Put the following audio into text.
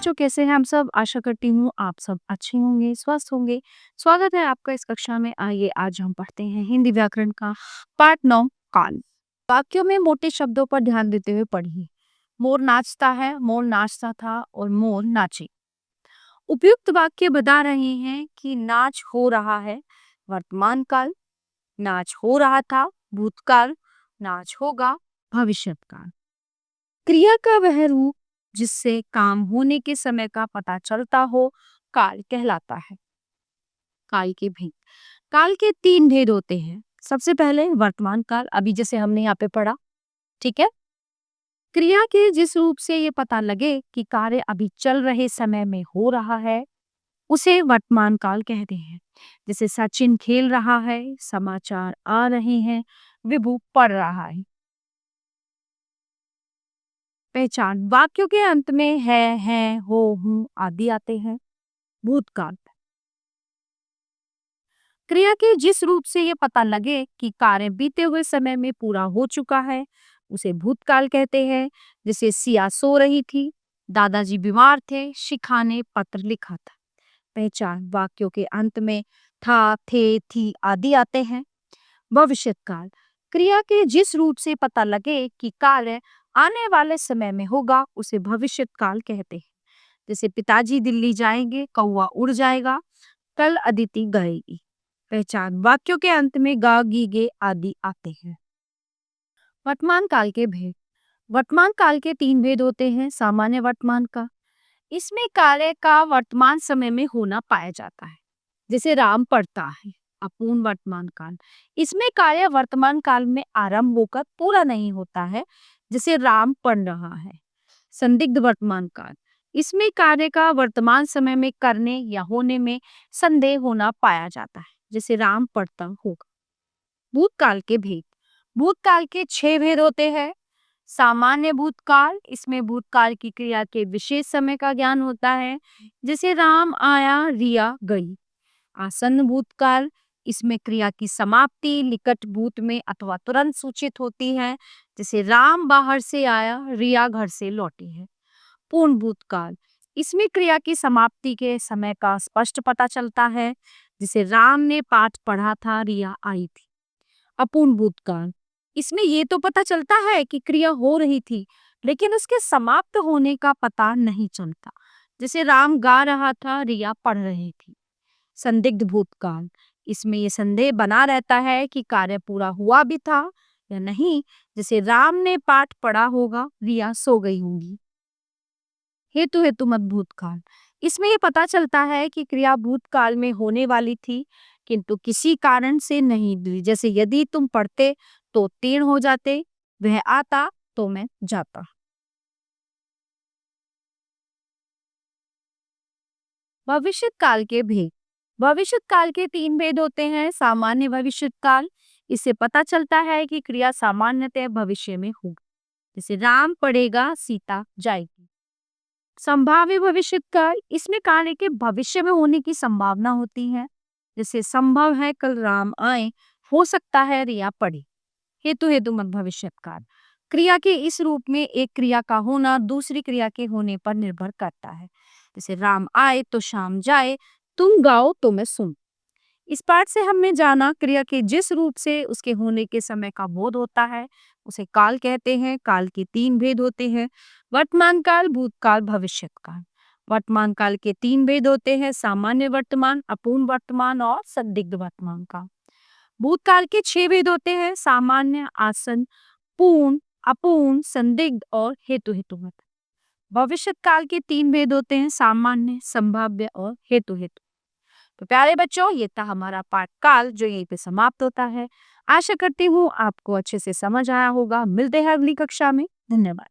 बच्चों, कैसे हैं हम सब? आशा करती हूँ आप सब अच्छे होंगे, स्वस्थ होंगे। स्वागत है आपका इस कक्षा में। आइए आज हम पढ़ते हैं हिंदी व्याकरण का पाठ 9 काल। वाक्यों में मोटे शब्दों पर ध्यान देते हुए पढ़िए। मोर नाचता है, मोर नाचता था और मोर नाचे। उपयुक्त वाक्य बता रहे हैं कि नाच हो रहा है वर्तमान काल, नाच हो रहा था भूतकाल, नाच होगा भविष्यकाल। क्रिया का वह रूप जिससे काम होने के समय का पता चलता हो काल कहलाता है। काल के भेद। काल के 3 भेद होते हैं। सबसे पहले वर्तमान काल, अभी जैसे हमने यहाँ पे पढ़ा, ठीक है। क्रिया के जिस रूप से ये पता लगे कि कार्य अभी चल रहे समय में हो रहा है उसे वर्तमान काल कहते हैं। जैसे सचिन खेल रहा है, समाचार आ रहे हैं, विभू पढ़ रहा है। पहचान। वाक्यों के अंत में है, हो, हूं आदि आते हैं। भूतकाल। क्रिया के जिस रूप से ये पता लगे कि कार्य बीते हुए समय में पूरा हो चुका है उसे भूतकाल कहते हैं। जैसे सिया सो रही थी, दादाजी बीमार थे, शिखा ने पत्र लिखा था। पहचान। वाक्यों के अंत में था, थे, थी आदि आते हैं। भविष्यत काल। क्रिया के जिस रूप से पता लगे कि कार्य आने वाले समय में होगा उसे भविष्यत काल कहते हैं। जैसे पिताजी दिल्ली जाएंगे, कौवा उड़ जाएगा, कल अदिति गएगी। पहचान। वाक्यों के अंत में गा, गीगे आदि आते हैं। वर्तमान काल के भेद। वर्तमान काल के 3 भेद होते हैं। सामान्य वर्तमान का, इसमें कार्य का वर्तमान समय में होना पाया जाता है। जैसे राम पढ़ता है। अपूर्ण वर्तमान काल, इसमें कार्य वर्तमान काल में आरंभ होकर पूरा नहीं होता है। जैसे राम पढ़ रहा है। संदिग्ध वर्तमान काल, इसमें कार्य का वर्तमान समय में करने या होने में संदेह होना पाया जाता है। जैसे राम पढ़ता होगा। भूतकाल के भेद। भूतकाल के 6 भेद होते हैं। सामान्य भूतकाल, इसमें भूतकाल की क्रिया के विशेष समय का ज्ञान होता है। जैसे राम आया, रिया गई। आसन्न भूतकाल, इसमें क्रिया की समाप्ति निकट भूत में अथवा तुरंत सूचित होती है। जैसे राम बाहर से आया, रिया घर से लौटी है। पूर्ण भूतकाल, इसमें क्रिया की समाप्ति के समय का स्पष्ट पता चलता है। जिसे राम ने पाठ पढ़ा था, रिया आई थी। अपूर्ण भूतकाल, इसमें ये तो पता चलता है कि क्रिया हो रही थी लेकिन उसके समाप्त होने का पता नहीं चलता। जैसे राम गा रहा था, रिया पढ़ रही थी। संदिग्ध भूतकाल, इसमें ये संदेह बना रहता है कि कार्य पूरा हुआ भी था या नहीं। जैसे राम ने पाठ पढ़ा होगा, रिया सो गई होगी। हेतु हेतु मत भूतकाल, इसमें ये पता चलता है कि क्रिया भूतकाल में होने वाली थी किंतु किसी कारण से नहीं हुई। जैसे यदि तुम पढ़ते तो उत्तीर्ण हो जाते, वह आता तो मैं जाता। भविष्यत काल के भेद। भविष्यत काल के 3 भेद होते हैं। सामान्य भविष्यत काल, इससे पता चलता है कि क्रिया सामान्यतः भविष्य में होगी। जैसे राम पढ़ेगा, सीता जाएगी। संभाव्य भविष्यत काल, इसमें कार्य के भविष्य में होने की संभावना होती है। जैसे संभव है कल राम आए, हो सकता है रिया पढ़े। हेतु हेतु मत भविष्यत काल, क्रिया के इस रूप में एक क्रिया का होना दूसरी क्रिया के होने पर निर्भर करता है। जैसे राम आए तो शाम जाए, तुम गाओ तो मैं सुन। इस पाठ से हमने जाना क्रिया के जिस रूप से उसके होने के समय का बोध होता है उसे काल कहते हैं। काल के 3 भेद होते हैं। वर्तमान काल, भूतकाल, भविष्यत काल। वर्तमान काल के 3 भेद होते हैं। सामान्य वर्तमान, अपूर्ण वर्तमान और संदिग्ध वर्तमान काल। भूतकाल के 6 भेद होते हैं। सामान्य, आसन्न, पूर्ण, अपूर्ण, संदिग्ध और हेतु हेतुमत। भविष्यत काल के 3 भेद होते हैं। सामान्य, संभाव्य और हेतु हेतु। तो प्यारे बच्चों, ये था हमारा पाठ काल जो यहीं पे समाप्त होता है। आशा करती हूँ आपको अच्छे से समझ आया होगा। मिलते हैं अगली कक्षा में। धन्यवाद।